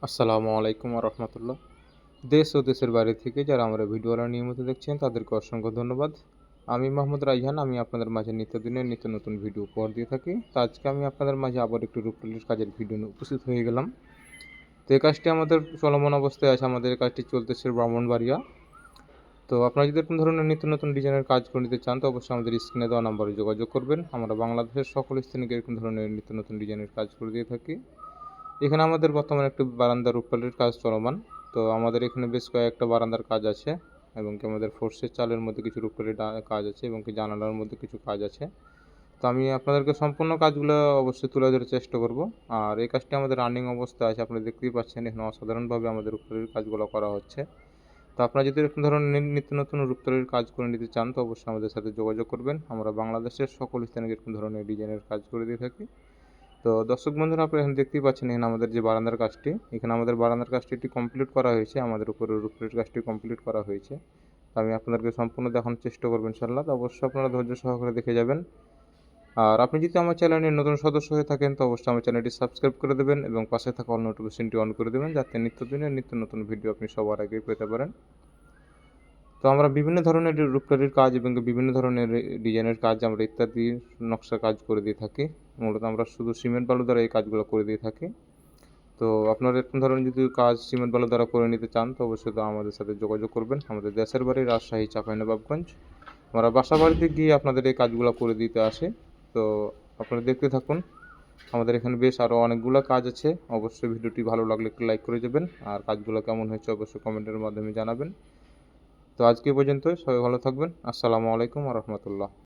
আসসালামু আলাইকুম রহমতুল্লাহ। দেশ ও দেশের বাইরে থেকে যারা আমরা ভিডিওটা নিয়মিত দেখছেন তাদেরকে অসংখ্য ধন্যবাদ। আমি মোহাম্মদ রাইহান, আমি আপনাদের মাঝে নিত্যদিনের নিত্য নতুন ভিডিও উপহার দিয়ে থাকি। তো আজকে আমি আপনাদের মাঝে আবার একটু রূপটুলির কাজের ভিডিও নিয়ে উপস্থিত হয়ে গেলাম। তো এই কাজটি আমাদের চলমান অবস্থায় আছে, আমাদের এই কাজটি চলতেছে ব্রাহ্মণবাড়িয়া। তো আপনারা যদি এরকম ধরনের নিত্য নতুন ডিজাইনের কাজ করে নিতে চান তো অবশ্যই আমাদের স্ক্রিনে দেওয়া নাম্বারে যোগাযোগ করবেন। আমরা বাংলাদেশের সকল স্থানে এরকম ধরনের নিত্য নতুন ডিজাইনের কাজ করে দিয়ে থাকি। এখানে আমাদের বর্তমানে একটি বারান্দার রূপকালির কাজ চলমান। তো আমাদের এখানে বেশ কয়েকটা বারান্দার কাজ আছে এবং কি আমাদের ফোর্সের চালের মধ্যে কিছু রূপকালির কাজ আছে এবং কি জানালার মধ্যে কিছু কাজ আছে। তো আমি আপনাদেরকে সম্পূর্ণ কাজগুলো অবশ্যই তুলে ধরার চেষ্টা করব। আর এই কাজটি আমাদের রানিং অবস্থায় আছে, আপনারা দেখতেই পাচ্ছেন এখানে অসাধারণভাবে আমাদের রূপকালির কাজগুলো করা হচ্ছে। তো আপনারা যদি এরকম ধরনের নিত্য নতুন রূপকালির কাজ করে নিতে চান তো অবশ্যই আমাদের সাথে যোগাযোগ করবেন। আমরা বাংলাদেশের সকল স্থানে এরকম ধরনের ডিজাইনের কাজ করে দিয়ে থাকি। তো দর্শক বন্ধুরা, আপনারা এখানে দেখতেই পাচ্ছেন এখানে আমাদের যে বারান্দার কাজটি, এখানে আমাদের বারান্দার কাজটি একটি কমপ্লিট করা হয়েছে, আমাদের উপরে রূপের কাজটি কমপ্লিট করা হয়েছে। তো আমি আপনাদেরকে সম্পূর্ণ দেখানোর চেষ্টা করবো ইনশাআল্লাহ। তো অবশ্যই আপনারা ধৈর্য সহকারে দেখে যাবেন। আর আপনি যদি আমার চ্যানেলের নতুন সদস্য হয়ে থাকেন তো অবশ্যই আমার চ্যানেলটি সাবস্ক্রাইব করে দেবেন এবং পাশে থাকা অল নোটিফিকেশনটি অন করে দেবেন, যাতে নিত্যদিনের নিত্য নতুন ভিডিও আপনি সবার আগে পেতে পারেন। তো আমরা বিভিন্ন ধরনের রূপকারির কাজ এবং বিভিন্ন ধরনের ডিজাইনের কাজ আমরা ইত্যাদি নকশা কাজ করে দিয়ে থাকি। মূলত আমরা শুধু সিমেন্ট বালু দ্বারা এই কাজগুলো করে দিয়ে থাকি। তো আপনারা এরকম ধরনের যদি কাজ সিমেন্ট বালু দ্বারা করে নিতে চান তো অবশ্যই তো আমাদের সাথে যোগাযোগ করবেন। আমাদের দেশের বাড়ি রাজশাহী চাঁপাইনবাবগঞ্জ। আমরা বাসা বাড়িতে গিয়ে আপনাদের এই কাজগুলো করে দিতে আসে। তো আপনারা দেখতে থাকুন, আমাদের এখানে বেশ আরও অনেকগুলো কাজ আছে। অবশ্যই ভিডিওটি ভালো লাগলে একটু লাইক করে যাবেন, আর কাজগুলো কেমন হয়েছে অবশ্যই কমেন্টের মাধ্যমে জানাবেন। তো আজকে পর্যন্ত সবাই ভালো থাকবেন। আসসালামু আলাইকুম রহমতুল্লাহ।